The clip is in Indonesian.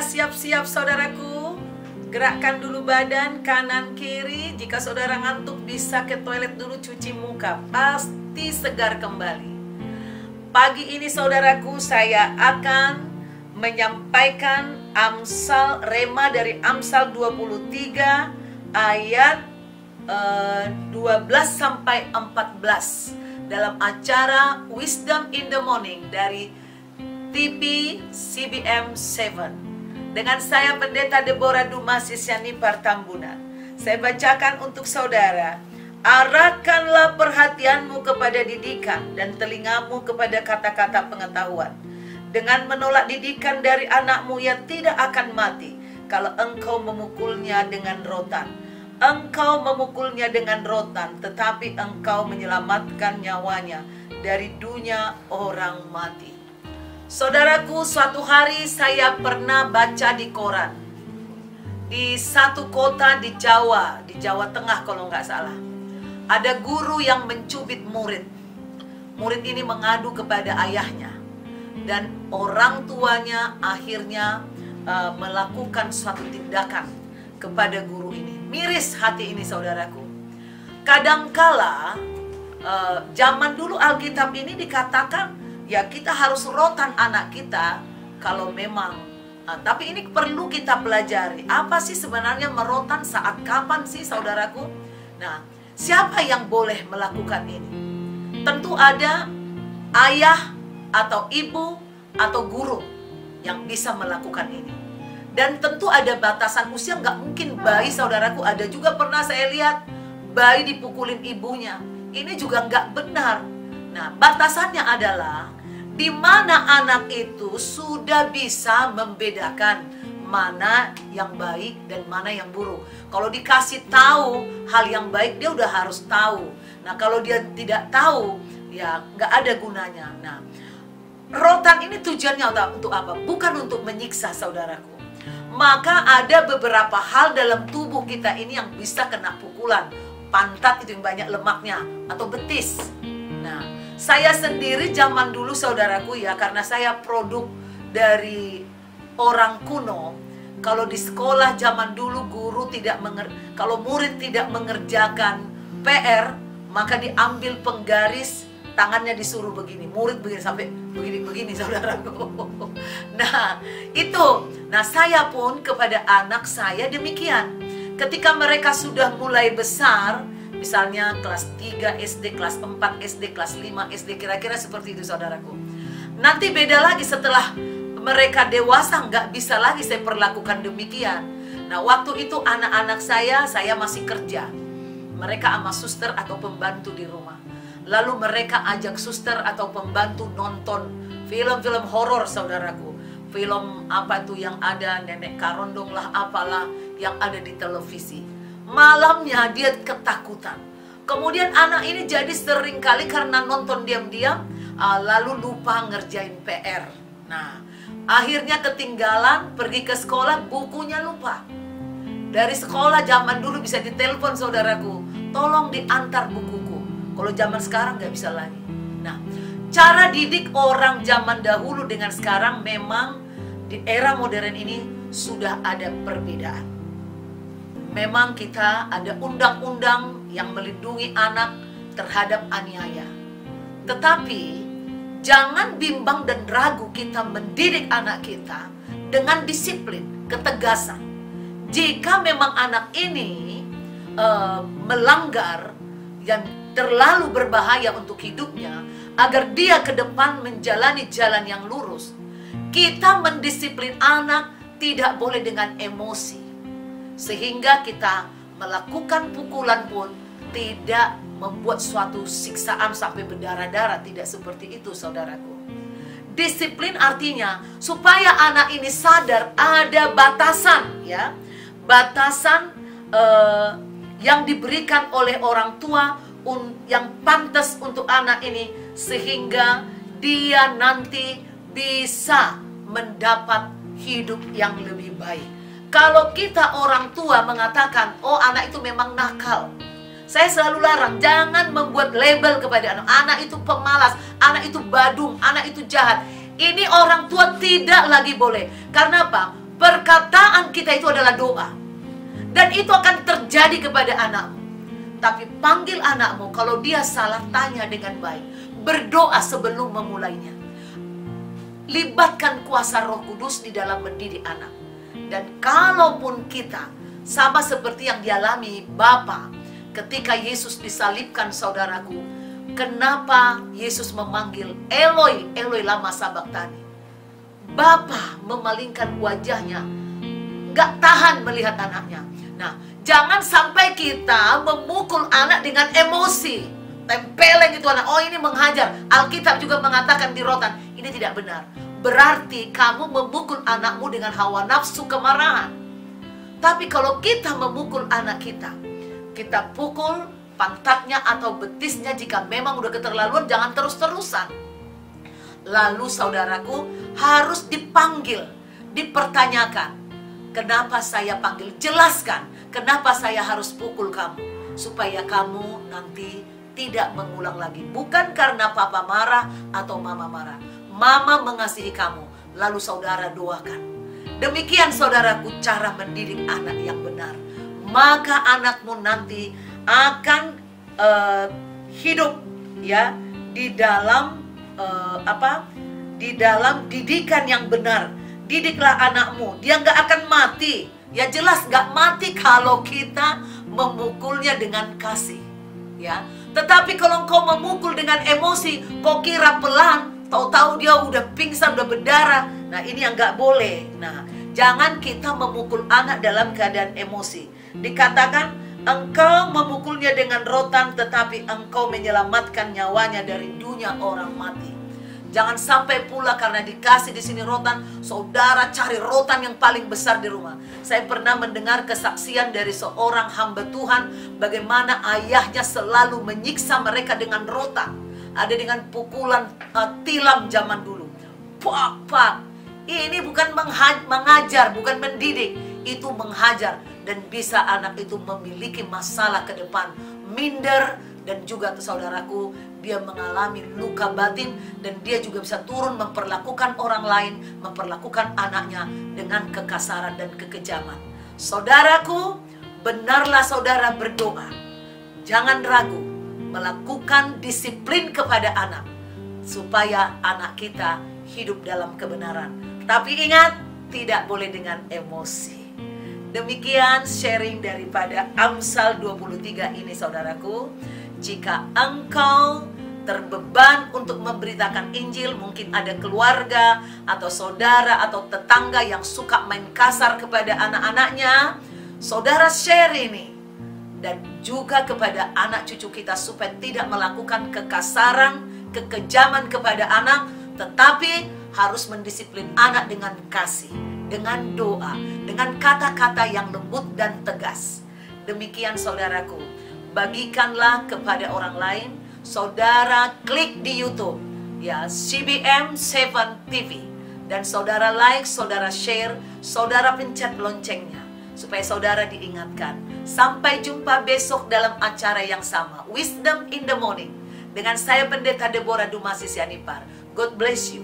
siap-siap saudaraku. Gerakkan dulu badan kanan kiri. Jika saudara ngantuk bisa ke toilet dulu, cuci muka. Pasti segar kembali. Pagi ini saudaraku, saya akan menyampaikan Amsal, Rema dari Amsal 23 ayat 12 sampai 14 dalam acara Wisdom in the Morning dari TV CBM 7 dengan saya Pendeta Deborah Dumasis Yani Partambunan. Saya bacakan untuk saudara. Arahkanlah perhatianmu kepada didikan dan telingamu kepada kata-kata pengetahuan. Dengan menolak didikan dari anakmu, ia tidak akan mati kalau engkau memukulnya dengan rotan. Engkau memukulnya dengan rotan, tetapi engkau menyelamatkan nyawanya dari dunia orang mati. Saudaraku, suatu hari saya pernah baca di koran, di satu kota di Jawa Tengah kalau nggak salah, ada guru yang mencubit murid. Murid ini mengadu kepada ayahnya, dan orang tuanya akhirnya melakukan suatu tindakan kepada guru ini. Miris hati ini saudaraku. Kadangkala zaman dulu Alkitab ini dikatakan ya kita harus rotan anak kita kalau memang. Tapi ini perlu kita pelajari. Apa sih sebenarnya merotan, saat kapan sih saudaraku? Nah, siapa yang boleh melakukan ini? Tentu ada ayah atau ibu atau guru yang bisa melakukan ini. Dan tentu ada batasan usia, nggak mungkin bayi saudaraku. Ada juga pernah saya lihat bayi dipukulin ibunya. Ini juga nggak benar. Nah, batasannya adalah di mana anak itu sudah bisa membedakan mana yang baik dan mana yang buruk. Kalau dikasih tahu hal yang baik, dia udah harus tahu. Nah, kalau dia tidak tahu, ya nggak ada gunanya. Nah, rotan ini tujuannya untuk apa? Bukan untuk menyiksa saudaraku. Maka ada beberapa hal dalam tubuh kita ini yang bisa kena pukulan. Pantat itu yang banyak lemaknya, atau betis. Nah, saya sendiri zaman dulu saudaraku ya, karena saya produk dari orang kuno. Kalau di sekolah zaman dulu guru kalau murid tidak mengerjakan PR, maka diambil penggaris, tangannya disuruh begini, murid begini sampai begini saudaraku. Nah, itu. Nah, saya pun kepada anak saya demikian. Ketika mereka sudah mulai besar, misalnya kelas 3 SD, kelas 4 SD, kelas 5 SD, kira-kira seperti itu saudaraku. Nanti beda lagi setelah mereka dewasa, nggak bisa lagi saya perlakukan demikian. Nah, waktu itu anak-anak saya masih kerja. Mereka sama suster atau pembantu di rumah. Lalu mereka ajak suster atau pembantu nonton film-film horor saudaraku. Film apa tuh yang ada nenek karondong lah, apalah yang ada di televisi. Malamnya dia ketakutan. Kemudian anak ini jadi sering kali karena nonton diam-diam, lalu lupa ngerjain PR. Nah, akhirnya ketinggalan, pergi ke sekolah, bukunya lupa. Dari sekolah zaman dulu bisa ditelepon saudaraku, tolong diantar bukuku. Kalau zaman sekarang nggak bisa lagi. Nah, cara didik orang zaman dahulu dengan sekarang memang di era modern ini sudah ada perbedaan. Memang kita ada undang-undang yang melindungi anak terhadap aniaya. Tetapi jangan bimbang dan ragu kita mendidik anak kita dengan disiplin, ketegasan. Jika memang anak ini melanggar yang terlalu berbahaya untuk hidupnya, agar dia ke depan menjalani jalan yang lurus, kita mendisiplin anak tidak boleh dengan emosi. Sehingga kita melakukan pukulan pun tidak membuat suatu siksaan sampai berdarah-darah. Tidak seperti itu saudaraku. Disiplin artinya supaya anak ini sadar ada batasan, ya, batasan yang diberikan oleh orang tua yang pantas untuk anak ini, sehingga dia nanti bisa mendapat hidup yang lebih baik. Kalau kita orang tua mengatakan, oh anak itu memang nakal, saya selalu larang, jangan membuat label kepada anak. Anak itu pemalas, anak itu badung, anak itu jahat. Ini orang tua tidak lagi boleh. Karena apa? Perkataan kita itu adalah doa. Dan itu akan terjadi kepada anakmu. Tapi panggil anakmu, kalau dia salah, tanya dengan baik. Berdoa sebelum memulainya. Libatkan kuasa Roh Kudus di dalam mendidik anak. Dan kalaupun kita sama seperti yang dialami Bapa ketika Yesus disalibkan, saudaraku, kenapa Yesus memanggil Eloi, Eloi lama sabachthani? Bapa memalingkan wajahnya, gak tahan melihat anaknya. Nah, jangan sampai kita memukul anak dengan emosi. Tempeleng itu anak, oh ini menghajar. Alkitab juga mengatakan di rotan, ini tidak benar. Berarti kamu memukul anakmu dengan hawa nafsu kemarahan. Tapi kalau kita memukul anak kita, kita pukul pantatnya atau betisnya jika memang udah keterlaluan, jangan terus-terusan. Lalu saudaraku harus dipanggil, dipertanyakan. Kenapa saya panggil? Jelaskan, kenapa saya harus pukul kamu? Supaya kamu nanti tidak mengulang lagi. Bukan karena papa marah atau mama marah. Mama mengasihi kamu, lalu saudara doakan. Demikian saudaraku cara mendidik anak yang benar. Maka anakmu nanti akan hidup ya di dalam di dalam didikan yang benar. Didiklah anakmu, dia nggak akan mati. Ya jelas nggak mati kalau kita memukulnya dengan kasih. Ya, tetapi kalau engkau memukul dengan emosi, kau kira pelan, tahu-tahu dia udah pingsan, udah berdarah. Nah, ini yang nggak boleh. Nah, jangan kita memukul anak dalam keadaan emosi. Dikatakan, engkau memukulnya dengan rotan, tetapi engkau menyelamatkan nyawanya dari dunia orang mati. Jangan sampai pula karena dikasih di sini rotan, saudara cari rotan yang paling besar di rumah. Saya pernah mendengar kesaksian dari seorang hamba Tuhan, bagaimana ayahnya selalu menyiksa mereka dengan rotan. Ada dengan pukulan tilam zaman dulu. Pak, pak. Ini bukan mengajar, bukan mendidik. Itu menghajar. Dan bisa anak itu memiliki masalah ke depan. Minder. Dan juga saudaraku, dia mengalami luka batin. Dan dia juga bisa turun memperlakukan orang lain, memperlakukan anaknya dengan kekasaran dan kekejaman. Saudaraku, benarlah saudara berdoa. Jangan ragu melakukan disiplin kepada anak, supaya anak kita hidup dalam kebenaran. Tapi ingat, tidak boleh dengan emosi. Demikian sharing daripada Amsal 23 ini saudaraku. Jika engkau terbeban untuk memberitakan Injil, mungkin ada keluarga atau saudara atau tetangga yang suka main kasar kepada anak-anaknya, saudara share ini. Dan juga kepada anak cucu kita supaya tidak melakukan kekasaran, kekejaman kepada anak, tetapi harus mendisiplin anak dengan kasih, dengan doa, dengan kata-kata yang lembut dan tegas. Demikian saudaraku, bagikanlah kepada orang lain. Saudara klik di YouTube ya, CBM 7 TV, dan saudara like, saudara share, saudara pencet loncengnya supaya saudara diingatkan. Sampai jumpa besok dalam acara yang sama, Wisdom in the Morning, dengan saya Pendeta Deborah Dumasi Sianipar. God bless you.